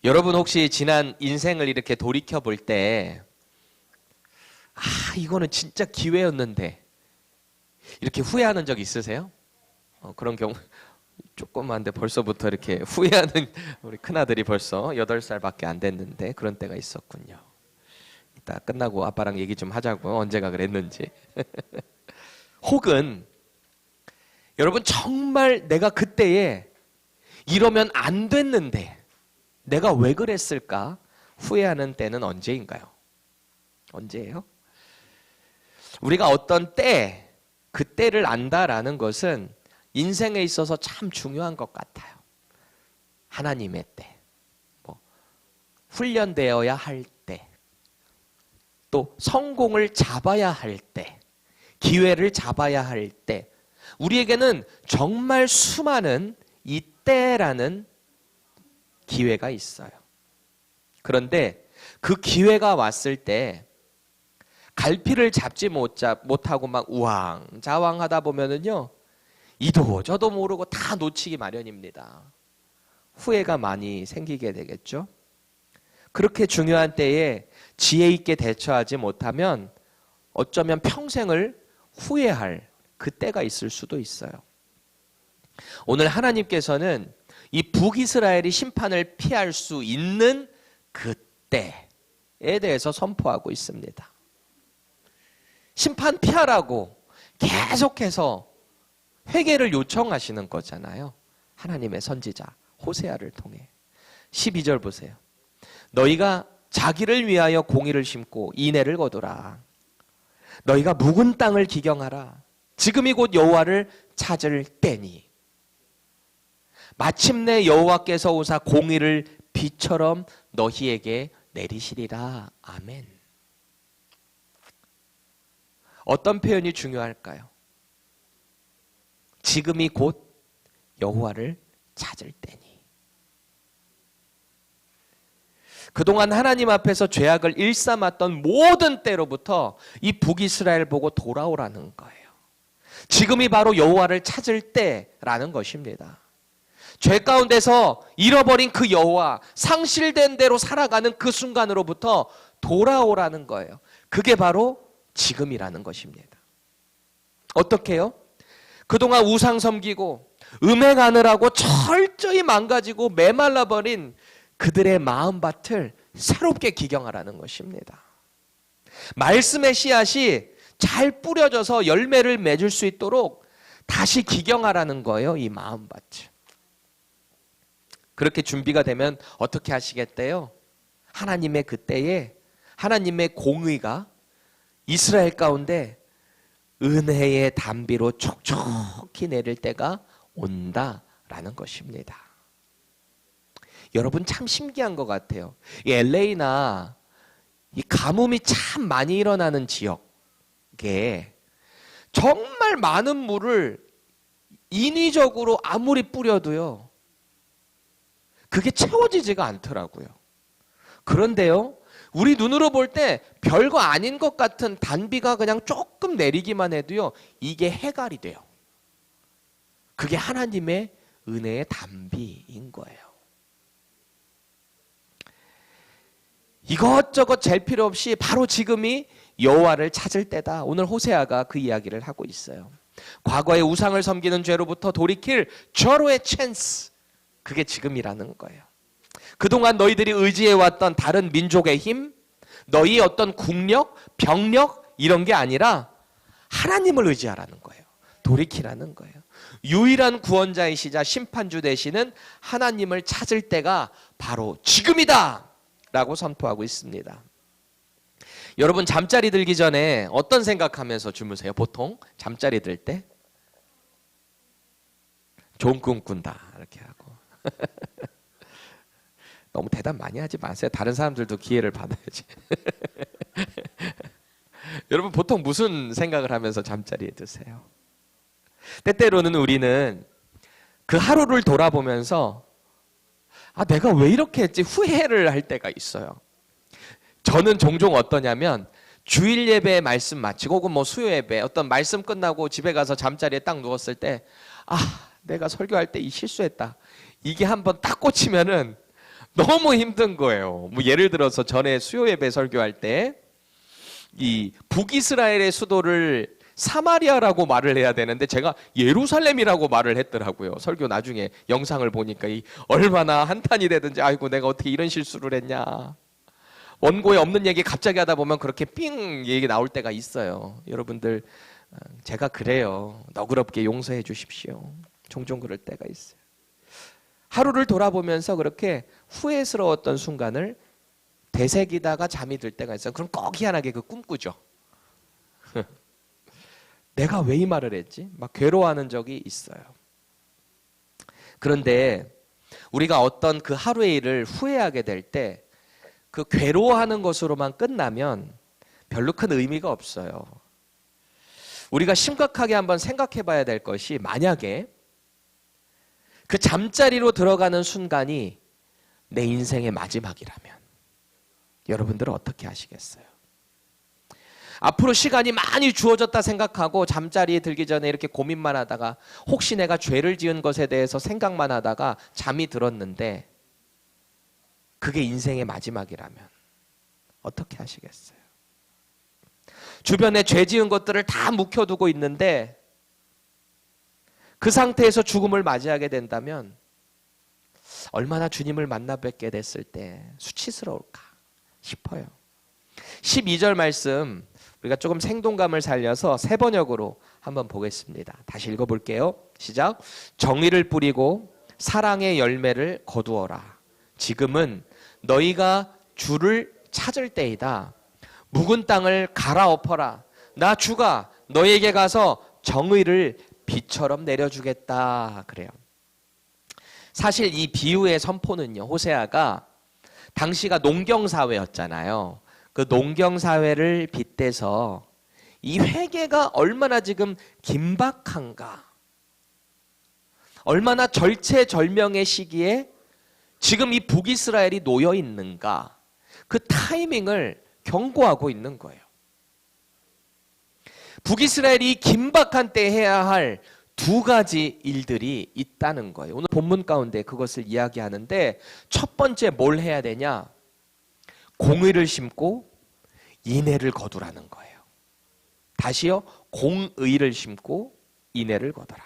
여러분 혹시 지난 인생을 이렇게 돌이켜 볼 때, 이거는 진짜 기회였는데, 이렇게 후회하는 적 있으세요? 그런 경우, 조그만데 벌써부터 이렇게 후회하는 우리 큰아들이 벌써 8살밖에 안 됐는데 그런 때가 있었군요. 이따 끝나고 아빠랑 얘기 좀 하자고, 언제가 그랬는지. 혹은, 여러분 정말 내가 그때에 이러면 안 됐는데, 내가 왜 그랬을까 후회하는 때는 언제인가요? 언제예요? 우리가 어떤 때, 그 때를 안다라는 것은 인생에 있어서 참 중요한 것 같아요. 하나님의 때, 훈련되어야 할 때, 또 성공을 잡아야 할 때, 기회를 잡아야 할 때, 우리에게는 정말 수많은 이 때라는 기회가 있어요. 그런데 그 기회가 왔을 때 갈피를 잡지 못하고 막 우왕좌왕하다 보면은요, 이도 저도 모르고 다 놓치기 마련입니다. 후회가 많이 생기게 되겠죠. 그렇게 중요한 때에 지혜 있게 대처하지 못하면 어쩌면 평생을 후회할 그 때가 있을 수도 있어요. 오늘 하나님께서는 이 북이스라엘이 심판을 피할 수 있는 그 때에 대해서 선포하고 있습니다. 심판 피하라고 계속해서 회개를 요청하시는 거잖아요. 하나님의 선지자 호세아를 통해. 12절 보세요. 너희가 자기를 위하여 공의를 심고 인애를 거두라. 너희가 묵은 땅을 기경하라. 지금이 곧 여호와를 찾을 때니. 마침내 여호와께서 오사 공의를 비처럼 너희에게 내리시리라. 아멘. 어떤 표현이 중요할까요? 지금이 곧 여호와를 찾을 때니. 그동안 하나님 앞에서 죄악을 일삼았던 모든 때로부터 이 북이스라엘 보고 돌아오라는 거예요. 지금이 바로 여호와를 찾을 때라는 것입니다. 죄 가운데서 잃어버린 그 여호와, 상실된 대로 살아가는 그 순간으로부터 돌아오라는 거예요. 그게 바로 지금이라는 것입니다. 어떻게요? 그동안 우상 섬기고 음행하느라고 철저히 망가지고 메말라버린 그들의 마음밭을 새롭게 기경하라는 것입니다. 말씀의 씨앗이 잘 뿌려져서 열매를 맺을 수 있도록 다시 기경하라는 거예요. 이 마음밭을. 그렇게 준비가 되면 어떻게 하시겠대요? 하나님의 그때에 하나님의 공의가 이스라엘 가운데 은혜의 담비로 촉촉히 내릴 때가 온다라는 것입니다. 여러분 참 신기한 것 같아요. 이 LA나 이 가뭄이 참 많이 일어나는 지역에 정말 많은 물을 인위적으로 아무리 뿌려도요, 그게 채워지지가 않더라고요. 그런데요, 우리 눈으로 볼 때 별거 아닌 것 같은 단비가 그냥 조금 내리기만 해도요, 이게 해갈이 돼요. 그게 하나님의 은혜의 단비인 거예요. 이것저것 잴 필요 없이 바로 지금이 여호와를 찾을 때다. 오늘 호세아가 그 이야기를 하고 있어요. 과거의 우상을 섬기는 죄로부터 돌이킬 절호의 찬스, 그게 지금이라는 거예요. 그동안 너희들이 의지해왔던 다른 민족의 힘, 너희의 어떤 국력, 병력 이런 게 아니라 하나님을 의지하라는 거예요. 돌이키라는 거예요. 유일한 구원자이시자 심판주 되시는 하나님을 찾을 때가 바로 지금이다 라고 선포하고 있습니다. 여러분 잠자리 들기 전에 어떤 생각하면서 주무세요? 보통 잠자리 들 때? 좋은 꿈 꾼다 이렇게 하고. 너무 대답 많이 하지 마세요. 다른 사람들도 기회를 받아야지. 여러분 보통 무슨 생각을 하면서 잠자리에 드세요? 때때로는 우리는 그 하루를 돌아보면서 내가 왜 이렇게 했지 후회를 할 때가 있어요. 저는 종종 어떠냐면 주일 예배 말씀 마치고 혹은 수요 예배 어떤 말씀 끝나고 집에 가서 잠자리에 딱 누웠을 때 내가 설교할 때 이 실수했다. 이게 한번 딱 꽂히면은 너무 힘든 거예요. 뭐 예를 들어서 전에 수요 예배 설교할 때 이 북이스라엘의 수도를 사마리아라고 말을 해야 되는데 제가 예루살렘이라고 말을 했더라고요. 설교 나중에 영상을 보니까 이 얼마나 한탄이 되든지 아이고 내가 어떻게 이런 실수를 했냐. 원고에 없는 얘기 갑자기 하다 보면 그렇게 삥 얘기 나올 때가 있어요. 여러분들 제가 그래요. 너그럽게 용서해 주십시오. 종종 그럴 때가 있어요. 하루를 돌아보면서 그렇게 후회스러웠던 순간을 되새기다가 잠이 들 때가 있어요. 그럼 꼭 희한하게 그 꿈꾸죠. 내가 왜 이 말을 했지? 막 괴로워하는 적이 있어요. 그런데 우리가 어떤 그 하루의 일을 후회하게 될 때 그 괴로워하는 것으로만 끝나면 별로 큰 의미가 없어요. 우리가 심각하게 한번 생각해 봐야 될 것이 만약에 그 잠자리로 들어가는 순간이 내 인생의 마지막이라면 여러분들은 어떻게 하시겠어요? 앞으로 시간이 많이 주어졌다 생각하고 잠자리에 들기 전에 이렇게 고민만 하다가 혹시 내가 죄를 지은 것에 대해서 생각만 하다가 잠이 들었는데 그게 인생의 마지막이라면 어떻게 하시겠어요? 주변에 죄 지은 것들을 다 묵혀두고 있는데 그 상태에서 죽음을 맞이하게 된다면 얼마나 주님을 만나 뵙게 됐을 때 수치스러울까 싶어요. 12절 말씀 우리가 조금 생동감을 살려서 세 번역으로 한번 보겠습니다. 다시 읽어볼게요. 시작. 정의를 뿌리고 사랑의 열매를 거두어라. 지금은 너희가 주를 찾을 때이다. 묵은 땅을 갈아엎어라. 나 주가 너희에게 가서 정의를 비처럼 내려주겠다. 그래요. 사실 이 비유의 선포는요. 호세아가 당시가 농경사회였잖아요. 그 농경사회를 빗대서 이 회개가 얼마나 지금 긴박한가. 얼마나 절체절명의 시기에 지금 이 북이스라엘이 놓여 있는가. 그 타이밍을 경고하고 있는 거예요. 북이스라엘이 긴박한 때 해야 할 두 가지 일들이 있다는 거예요. 오늘 본문 가운데 그것을 이야기하는데 첫 번째 뭘 해야 되냐? 공의를 심고 인애를 거두라는 거예요. 다시요. 공의를 심고 인애를 거두라.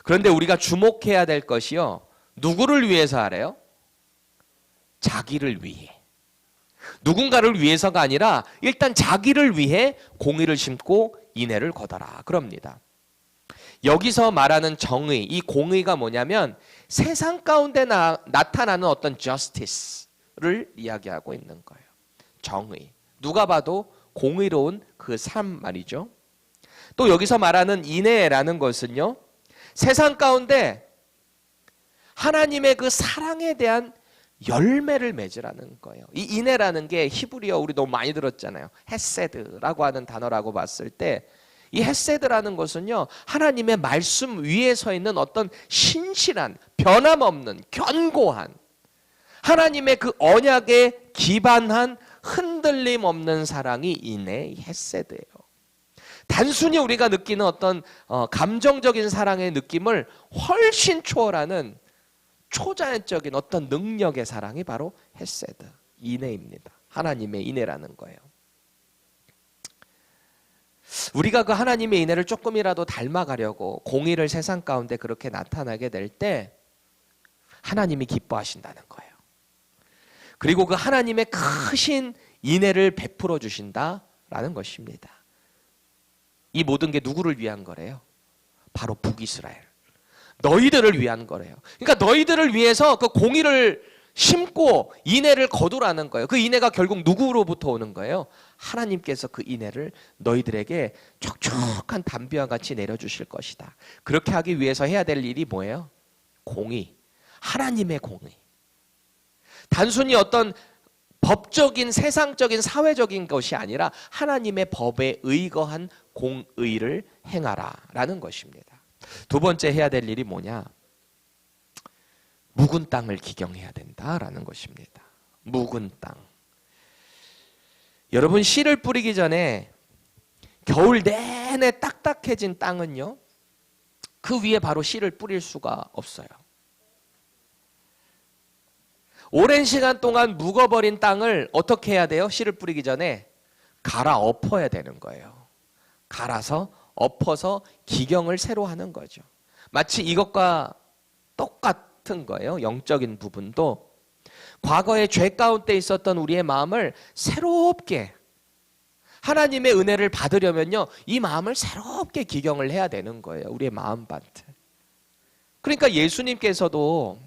그런데 우리가 주목해야 될 것이요. 누구를 위해서 하래요? 자기를 위해. 누군가를 위해서가 아니라 일단 자기를 위해 공의를 심고 인애를 거둬라. 그럽니다. 여기서 말하는 정의, 이 공의가 뭐냐면 세상 가운데 나타나는 어떤 justice를 이야기하고 있는 거예요. 정의. 누가 봐도 공의로운 그 삶 말이죠. 또 여기서 말하는 인애라는 것은요. 세상 가운데 하나님의 그 사랑에 대한 열매를 맺으라는 거예요. 이 인애라는 게 히브리어 우리 너무 많이 들었잖아요. 헤세드라고 하는 단어라고 봤을 때 이 헤세드라는 것은요. 하나님의 말씀 위에 서 있는 어떤 신실한 변함없는 견고한 하나님의 그 언약에 기반한 흔들림 없는 사랑이 인애 헤세드예요. 단순히 우리가 느끼는 어떤 감정적인 사랑의 느낌을 훨씬 초월하는 초자연적인 어떤 능력의 사랑이 바로 헤세드, 인애입니다. 하나님의 인애라는 거예요. 우리가 그 하나님의 인애를 조금이라도 닮아가려고 공의를 세상 가운데 그렇게 나타나게 될 때 하나님이 기뻐하신다는 거예요. 그리고 그 하나님의 크신 인애를 베풀어 주신다라는 것입니다. 이 모든 게 누구를 위한 거래요? 바로 북이스라엘. 너희들을 위한 거래요. 그러니까 너희들을 위해서 그 공의를 심고 인애를 거두라는 거예요. 그 인애가 결국 누구로부터 오는 거예요? 하나님께서 그 인애를 너희들에게 촉촉한 담비와 같이 내려주실 것이다. 그렇게 하기 위해서 해야 될 일이 뭐예요? 공의. 하나님의 공의. 단순히 어떤 법적인 세상적인 사회적인 것이 아니라 하나님의 법에 의거한 공의를 행하라라는 것입니다. 두 번째 해야 될 일이 뭐냐? 묵은 땅을 기경해야 된다라는 것입니다. 묵은 땅. 여러분 씨를 뿌리기 전에 겨울 내내 딱딱해진 땅은요. 그 위에 바로 씨를 뿌릴 수가 없어요. 오랜 시간 동안 묵어버린 땅을 어떻게 해야 돼요? 씨를 뿌리기 전에 갈아 엎어야 되는 거예요. 갈아서 엎어서 기경을 새로 하는 거죠. 마치 이것과 똑같은 거예요. 영적인 부분도 과거의 죄 가운데 있었던 우리의 마음을 새롭게 하나님의 은혜를 받으려면요, 이 마음을 새롭게 기경을 해야 되는 거예요. 우리의 마음밭을. 그러니까 예수님께서도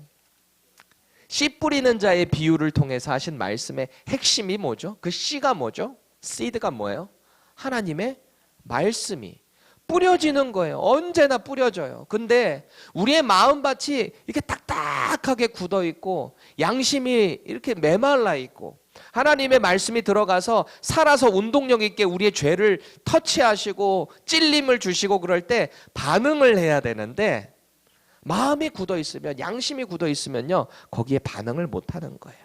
씨 뿌리는 자의 비유를 통해서 하신 말씀의 핵심이 뭐죠? 그 씨가 뭐죠? 씨드가 뭐예요? 하나님의 말씀이 뿌려지는 거예요. 언제나 뿌려져요. 근데 우리의 마음밭이 이렇게 딱딱하게 굳어 있고 양심이 이렇게 메말라 있고 하나님의 말씀이 들어가서 살아서 운동력 있게 우리의 죄를 터치하시고 찔림을 주시고 그럴 때 반응을 해야 되는데 마음이 굳어 있으면, 양심이 굳어 있으면요, 거기에 반응을 못 하는 거예요.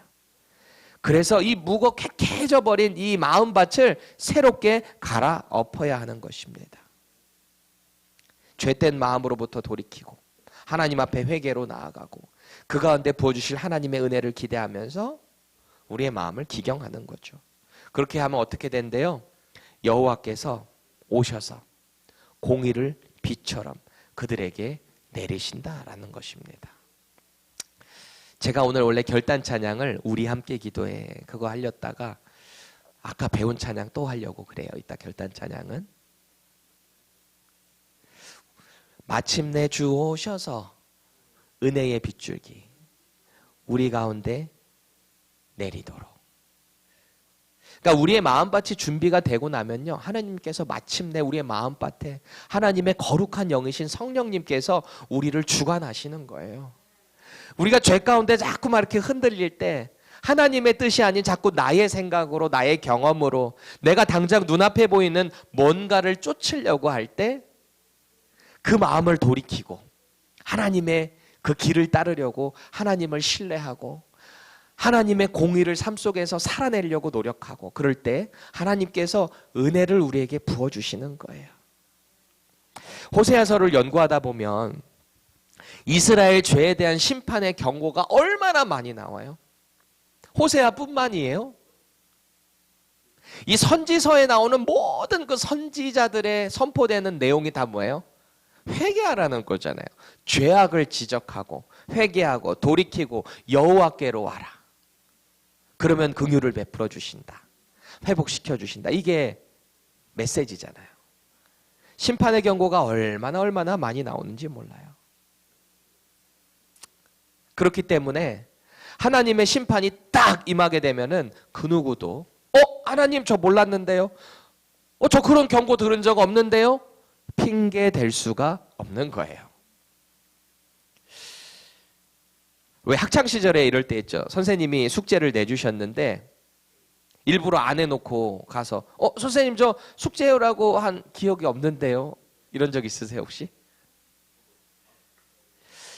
그래서 이 묵어캐캐져 버린 이 마음밭을 새롭게 갈아 엎어야 하는 것입니다. 죄된 마음으로부터 돌이키고 하나님 앞에 회개로 나아가고 그 가운데 부어주실 하나님의 은혜를 기대하면서 우리의 마음을 기경하는 거죠. 그렇게 하면 어떻게 된대요? 여호와께서 오셔서 공의를 비처럼 그들에게 내리신다라는 것입니다. 제가 오늘 원래 결단 찬양을 우리 함께 기도해 그거 하려다가 아까 배운 찬양 또 하려고 그래요. 이따 결단 찬양은 마침내 주 오셔서 은혜의 빗줄기 우리 가운데 내리도록. 그러니까 우리의 마음밭이 준비가 되고 나면요, 하나님께서 마침내 우리의 마음밭에 하나님의 거룩한 영이신 성령님께서 우리를 주관하시는 거예요. 우리가 죄 가운데 자꾸만 이렇게 흔들릴 때 하나님의 뜻이 아닌 자꾸 나의 생각으로 나의 경험으로 내가 당장 눈앞에 보이는 뭔가를 쫓으려고 할 때 그 마음을 돌이키고 하나님의 그 길을 따르려고 하나님을 신뢰하고 하나님의 공의를 삶 속에서 살아내려고 노력하고 그럴 때 하나님께서 은혜를 우리에게 부어주시는 거예요. 호세아서를 연구하다 보면 이스라엘 죄에 대한 심판의 경고가 얼마나 많이 나와요. 호세아뿐만이에요. 이 선지서에 나오는 모든 그 선지자들의 선포되는 내용이 다 뭐예요? 회개하라는 거잖아요. 죄악을 지적하고 회개하고 돌이키고 여호와께로 와라. 그러면 긍휼을 베풀어 주신다. 회복시켜 주신다. 이게 메시지잖아요. 심판의 경고가 얼마나 많이 나오는지 몰라요. 그렇기 때문에 하나님의 심판이 딱 임하게 되면은 그 누구도 하나님 저 몰랐는데요. 저 그런 경고 들은 적 없는데요. 핑계 댈 수가 없는 거예요. 왜 학창시절에 이럴 때 있죠. 선생님이 숙제를 내주셨는데 일부러 안 해놓고 가서 선생님 저 숙제요라고 한 기억이 없는데요. 이런 적 있으세요 혹시?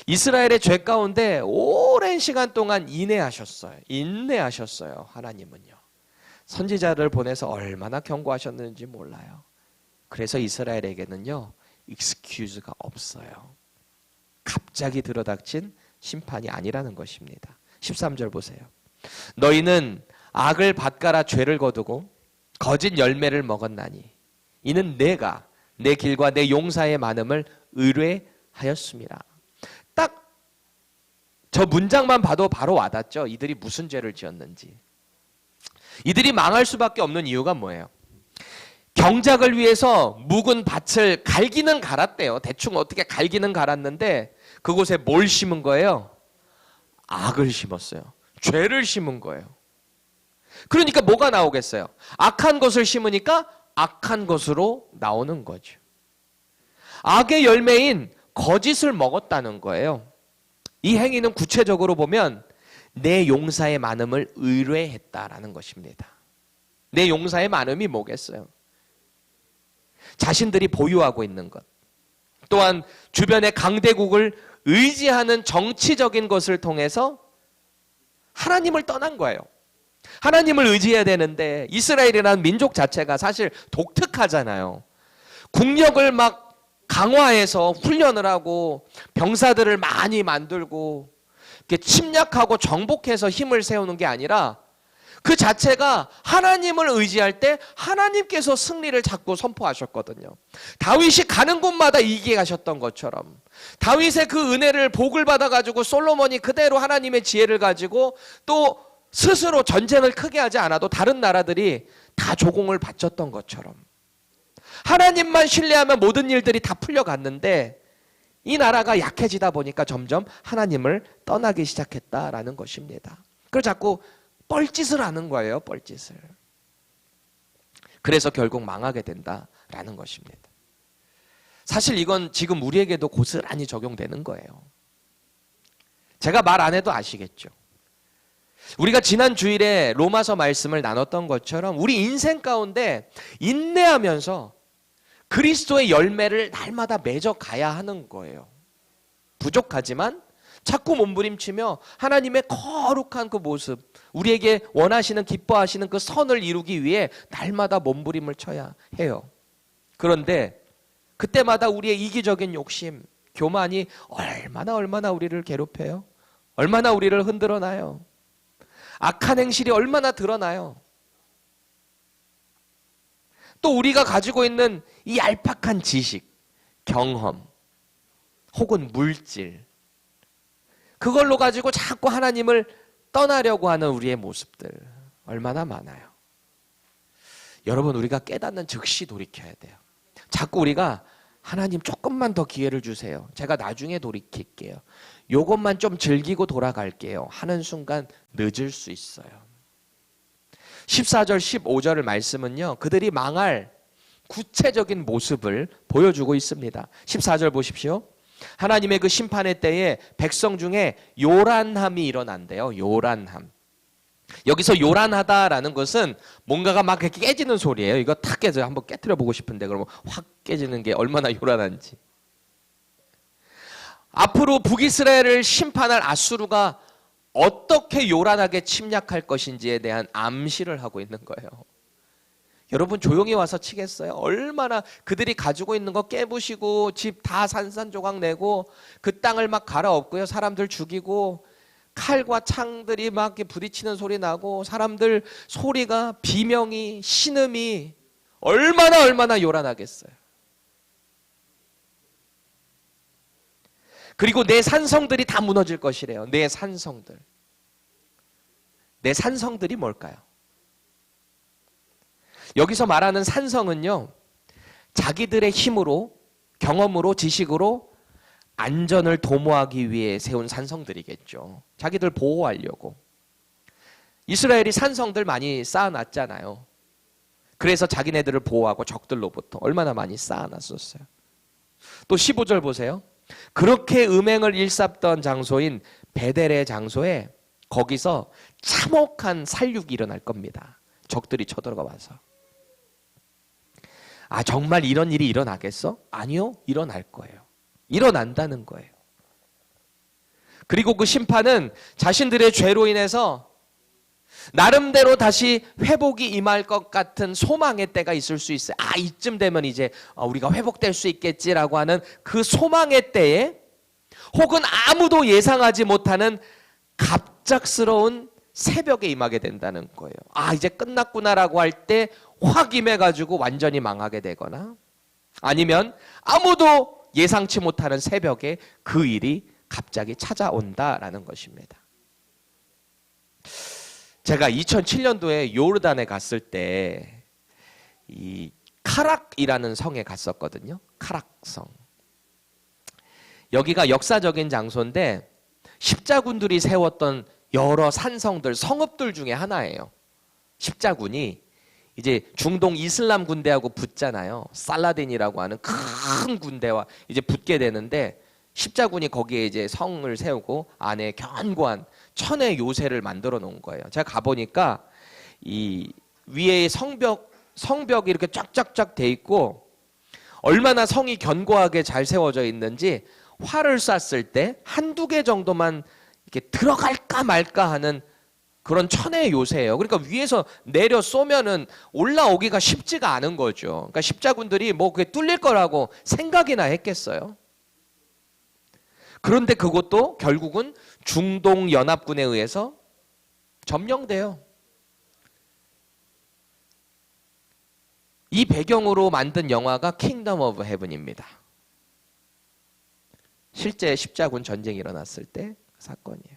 이스라엘의 죄 가운데 오랜 시간 동안 인내하셨어요. 하나님은요. 선지자를 보내서 얼마나 경고하셨는지 몰라요. 그래서 이스라엘에게는요, 익스큐즈가 없어요. 갑자기 들어닥친 심판이 아니라는 것입니다. 13절 보세요. 너희는 악을 밭갈아 죄를 거두고 거짓 열매를 먹었나니 이는 내가 내 길과 내 용사의 많음을 의뢰하였습니다. 딱 저 문장만 봐도 바로 와닿죠. 이들이 무슨 죄를 지었는지. 이들이 망할 수밖에 없는 이유가 뭐예요? 경작을 위해서 묵은 밭을 갈기는 갈았대요. 대충 어떻게 갈기는 갈았는데 그곳에 뭘 심은 거예요? 악을 심었어요. 죄를 심은 거예요. 그러니까 뭐가 나오겠어요? 악한 것을 심으니까 악한 것으로 나오는 거죠. 악의 열매인 거짓을 먹었다는 거예요. 이 행위는 구체적으로 보면 내 용사의 많음을 의뢰했다라는 것입니다. 내 용사의 많음이 뭐겠어요? 자신들이 보유하고 있는 것, 또한 주변의 강대국을 의지하는 정치적인 것을 통해서 하나님을 떠난 거예요. 하나님을 의지해야 되는데 이스라엘이라는 민족 자체가 사실 독특하잖아요. 국력을 막 강화해서 훈련을 하고 병사들을 많이 만들고 침략하고 정복해서 힘을 세우는 게 아니라 그 자체가 하나님을 의지할 때 하나님께서 승리를 자꾸 선포하셨거든요. 다윗이 가는 곳마다 이기게 가셨던 것처럼 다윗의 그 은혜를 복을 받아가지고 솔로몬이 그대로 하나님의 지혜를 가지고 또 스스로 전쟁을 크게 하지 않아도 다른 나라들이 다 조공을 바쳤던 것처럼 하나님만 신뢰하면 모든 일들이 다 풀려갔는데 이 나라가 약해지다 보니까 점점 하나님을 떠나기 시작했다라는 것입니다. 그래서 자꾸 뻘짓을 하는 거예요. 뻘짓을. 그래서 결국 망하게 된다라는 것입니다. 사실 이건 지금 우리에게도 고스란히 적용되는 거예요. 제가 말 안 해도 아시겠죠. 우리가 지난 주일에 로마서 말씀을 나눴던 것처럼 우리 인생 가운데 인내하면서 그리스도의 열매를 날마다 맺어 가야 하는 거예요. 부족하지만 자꾸 몸부림치며 하나님의 거룩한 그 모습, 우리에게 원하시는 기뻐하시는 그 선을 이루기 위해 날마다 몸부림을 쳐야 해요. 그런데 그때마다 우리의 이기적인 욕심, 교만이 얼마나 우리를 괴롭혀요? 얼마나 우리를 흔들어놔요? 악한 행실이 얼마나 드러나요? 또 우리가 가지고 있는 이 얄팍한 지식, 경험, 혹은 물질, 그걸로 가지고 자꾸 하나님을 떠나려고 하는 우리의 모습들 얼마나 많아요. 여러분, 우리가 깨닫는 즉시 돌이켜야 돼요. 자꾸 우리가 하나님 조금만 더 기회를 주세요. 제가 나중에 돌이킬게요. 요것만 좀 즐기고 돌아갈게요. 하는 순간 늦을 수 있어요. 14절 15절을 말씀은요, 그들이 망할 구체적인 모습을 보여주고 있습니다. 14절 보십시오. 하나님의 그 심판의 때에 백성 중에 요란함이 일어난대요. 요란함. 여기서 요란하다라는 것은 뭔가가 막 깨지는 소리예요. 이거 탁 깨져요. 한번 깨트려 보고 싶은데 그러면 확 깨지는 게 얼마나 요란한지. 앞으로 북이스라엘을 심판할 아수르가 어떻게 요란하게 침략할 것인지에 대한 암시를 하고 있는 거예요. 여러분, 조용히 와서 치겠어요? 얼마나 그들이 가지고 있는 거 깨부시고 집 다 산산조각 내고 그 땅을 막 갈아엎고요. 사람들 죽이고 칼과 창들이 막 부딪히는 소리 나고 사람들 소리가, 비명이, 신음이 얼마나 요란하겠어요. 그리고 내 산성들이 다 무너질 것이래요. 내 산성들. 내 산성들이 뭘까요? 여기서 말하는 산성은요, 자기들의 힘으로, 경험으로, 지식으로 안전을 도모하기 위해 세운 산성들이겠죠. 자기들 보호하려고. 이스라엘이 산성들 많이 쌓아놨잖아요. 그래서 자기네들을 보호하고 적들로부터 얼마나 많이 쌓아놨었어요. 또 15절 보세요. 그렇게 음행을 일삼던 장소인 베델의 장소에 거기서 참혹한 살육이 일어날 겁니다. 적들이 쳐들어가 와서. 아, 정말 이런 일이 일어나겠어? 아니요, 일어날 거예요. 일어난다는 거예요. 그리고 그 심판은 자신들의 죄로 인해서 나름대로 다시 회복이 임할 것 같은 소망의 때가 있을 수 있어요. 아, 이쯤 되면 이제 우리가 회복될 수 있겠지라고 하는 그 소망의 때에, 혹은 아무도 예상하지 못하는 갑작스러운 새벽에 임하게 된다는 거예요. 아, 이제 끝났구나라고 할 때 확 임해가지고 완전히 망하게 되거나, 아니면 아무도 예상치 못하는 새벽에 그 일이 갑자기 찾아온다라는 것입니다. 제가 2007년도에 요르단에 갔을 때 이 카락이라는 성에 갔었거든요. 카락성. 여기가 역사적인 장소인데 십자군들이 세웠던 여러 산성들, 성읍들 중에 하나예요. 십자군이 이제 중동 이슬람 군대하고 붙잖아요. 살라딘이라고 하는 큰 군대와 이제 붙게 되는데, 십자군이 거기에 이제 성을 세우고 안에 견고한 천의 요새를 만들어 놓은 거예요. 제가 가보니까 이 위에 성벽이 이렇게 쫙쫙쫙 돼 있고, 얼마나 성이 견고하게 잘 세워져 있는지 활을 쐈을 때 한두 개 정도만 이렇게 들어갈까 말까 하는 그런 천의 요새예요. 그러니까 위에서 내려 쏘면은 올라오기가 쉽지가 않은 거죠. 그러니까 십자군들이 뭐 그게 뚫릴 거라고 생각이나 했겠어요. 그런데 그것도 결국은 중동 연합군에 의해서 점령돼요. 이 배경으로 만든 영화가 킹덤 오브 헤븐입니다. 실제 십자군 전쟁이 일어났을 때 그 사건이에요.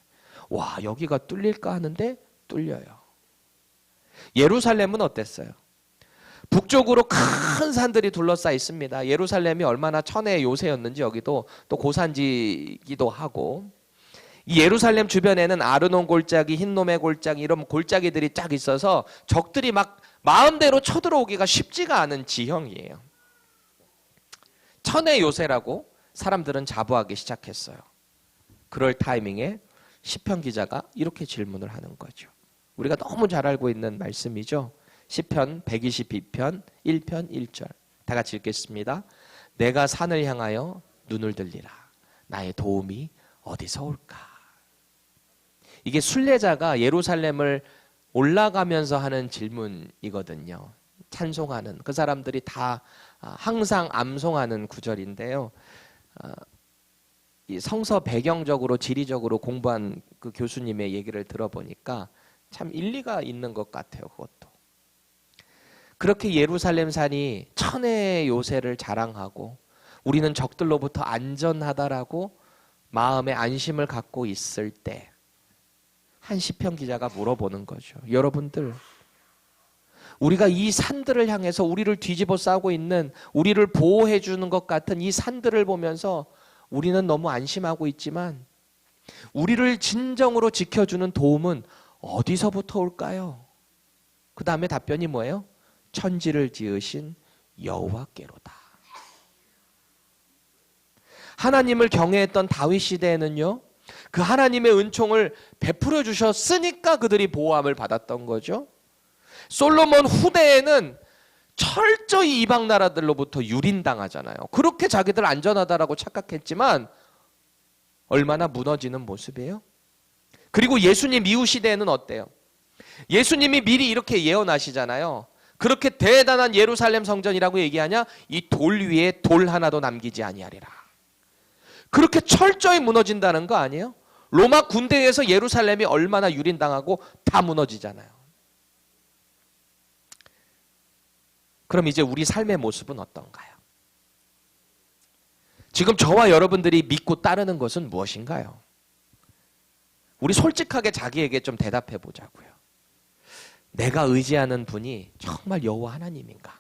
와, 여기가 뚫릴까 하는데 뚫려요. 예루살렘은 어땠어요? 북쪽으로 큰 산들이 둘러싸여 있습니다. 예루살렘이 얼마나 천혜의 요새였는지 여기도 또 고산지기도 하고, 이 예루살렘 주변에는 아르논 골짜기, 흰놈의 골짜기 이런 골짜기들이 쫙 있어서 적들이 막 마음대로 쳐들어오기가 쉽지가 않은 지형이에요. 천의 요새라고 사람들은 자부하기 시작했어요. 그럴 타이밍에 시편 기자가 이렇게 질문을 하는 거죠. 우리가 너무 잘 알고 있는 말씀이죠. 시편 122편 1편 1절. 다 같이 읽겠습니다. 내가 산을 향하여 눈을 들리라. 나의 도움이 어디서 올까? 이게 순례자가 예루살렘을 올라가면서 하는 질문이거든요. 찬송하는 그 사람들이 다 항상 암송하는 구절인데요. 이 성서 배경적으로 지리적으로 공부한 그 교수님의 얘기를 들어보니까 참 일리가 있는 것 같아요. 그것도. 그렇게 예루살렘 산이 천혜의 요새를 자랑하고 우리는 적들로부터 안전하다라고 마음의 안심을 갖고 있을 때 한 시편 기자가 물어보는 거죠. 여러분들, 우리가 이 산들을 향해서 우리를 뒤집어 싸고 있는, 우리를 보호해 주는 것 같은 이 산들을 보면서 우리는 너무 안심하고 있지만 우리를 진정으로 지켜주는 도움은 어디서부터 올까요? 그 다음에 답변이 뭐예요? 천지를 지으신 여호와께로다. 하나님을 경외했던 다윗 시대에는요, 그 하나님의 은총을 베풀어 주셨으니까 그들이 보호함을 받았던 거죠. 솔로몬 후대에는 철저히 이방 나라들로부터 유린당하잖아요. 그렇게 자기들 안전하다라고 착각했지만 얼마나 무너지는 모습이에요. 그리고 예수님 이후 시대에는 어때요? 예수님이 미리 이렇게 예언하시잖아요. 그렇게 대단한 예루살렘 성전이라고 얘기하냐? 이 돌 위에 돌 하나도 남기지 아니하리라. 그렇게 철저히 무너진다는 거 아니에요? 로마 군대에서 예루살렘이 얼마나 유린당하고 다 무너지잖아요. 그럼 이제 우리 삶의 모습은 어떤가요? 지금 저와 여러분들이 믿고 따르는 것은 무엇인가요? 우리 솔직하게 자기에게 좀 대답해 보자고요. 내가 의지하는 분이 정말 여호와 하나님인가?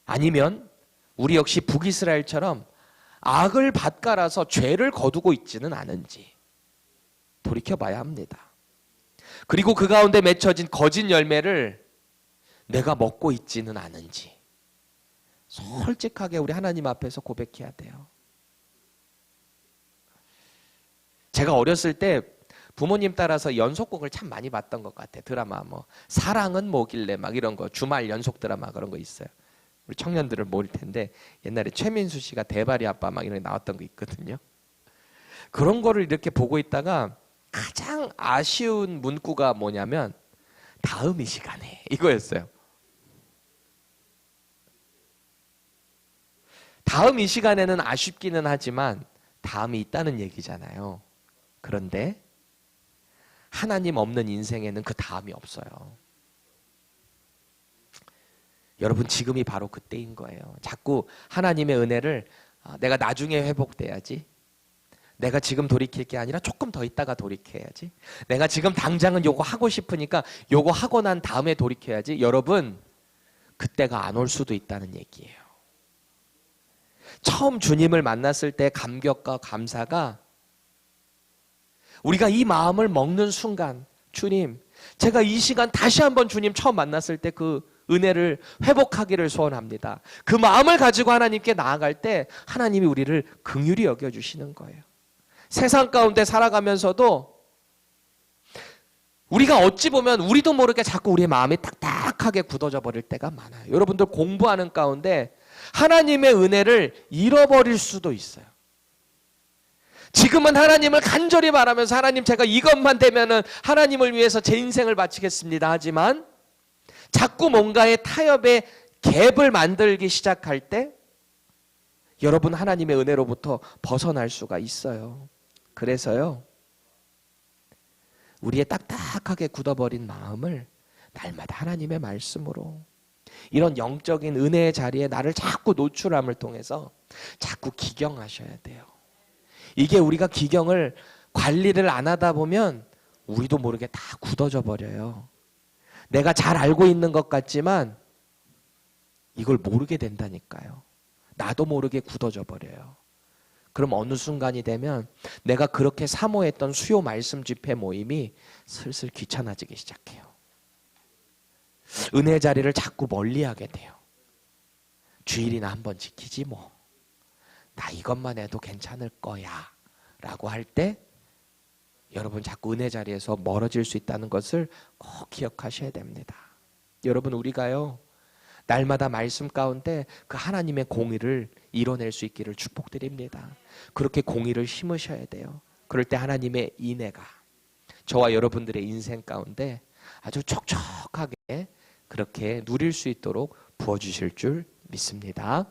아니면 우리 역시 북이스라엘처럼 악을 밭갈아서 죄를 거두고 있지는 않은지 돌이켜봐야 합니다. 그리고 그 가운데 맺혀진 거짓 열매를 내가 먹고 있지는 않은지 솔직하게 우리 하나님 앞에서 고백해야 돼요. 제가 어렸을 때 부모님 따라서 연속곡을 참 많이 봤던 것 같아요. 드라마 뭐 사랑은 뭐길래 막 이런 거, 주말 연속 드라마 그런 거 있어요. 우리 청년들은 모를 텐데 옛날에 최민수 씨가 대발이 아빠 막 이런 게 나왔던 거 있거든요. 그런 거를 이렇게 보고 있다가 가장 아쉬운 문구가 뭐냐면 다음 이 시간에 이거였어요. 다음 이 시간에는 아쉽기는 하지만 다음이 있다는 얘기잖아요. 그런데 하나님 없는 인생에는 그 다음이 없어요. 여러분, 지금이 바로 그때인 거예요. 자꾸 하나님의 은혜를 내가 나중에 회복돼야지, 내가 지금 돌이킬 게 아니라 조금 더 있다가 돌이켜야지, 내가 지금 당장은 요거 하고 싶으니까 요거 하고 난 다음에 돌이켜야지. 여러분, 그때가 안 올 수도 있다는 얘기예요. 처음 주님을 만났을 때 감격과 감사가 우리가 이 마음을 먹는 순간, 주님, 제가 이 시간 다시 한번 주님 처음 만났을 때 그 은혜를 회복하기를 소원합니다. 그 마음을 가지고 하나님께 나아갈 때 하나님이 우리를 긍휼히 여겨주시는 거예요. 세상 가운데 살아가면서도 우리가 어찌 보면 우리도 모르게 자꾸 우리의 마음이 딱딱하게 굳어져 버릴 때가 많아요. 여러분들 공부하는 가운데 하나님의 은혜를 잃어버릴 수도 있어요. 지금은 하나님을 간절히 바라면서 하나님, 제가 이것만 되면은 하나님을 위해서 제 인생을 바치겠습니다 하지만 자꾸 뭔가의 타협의 갭을 만들기 시작할 때 여러분 하나님의 은혜로부터 벗어날 수가 있어요. 그래서요, 우리의 딱딱하게 굳어버린 마음을 날마다 하나님의 말씀으로, 이런 영적인 은혜의 자리에 나를 자꾸 노출함을 통해서 자꾸 기경하셔야 돼요. 이게 우리가 기경을 관리를 안 하다 보면 우리도 모르게 다 굳어져 버려요. 내가 잘 알고 있는 것 같지만 이걸 모르게 된다니까요. 나도 모르게 굳어져 버려요. 그럼 어느 순간이 되면 내가 그렇게 사모했던 수요 말씀 집회 모임이 슬슬 귀찮아지기 시작해요. 은혜 자리를 자꾸 멀리하게 돼요. 주일이나 한번 지키지 뭐. 나 이것만 해도 괜찮을 거야 라고 할 때 여러분 자꾸 은혜 자리에서 멀어질 수 있다는 것을 꼭 기억하셔야 됩니다. 여러분 우리가요, 날마다 말씀 가운데 그 하나님의 공의를 이뤄낼 수 있기를 축복드립니다. 그렇게 공의를 심으셔야 돼요. 그럴 때 하나님의 인애가 저와 여러분들의 인생 가운데 아주 촉촉하게 그렇게 누릴 수 있도록 부어주실 줄 믿습니다.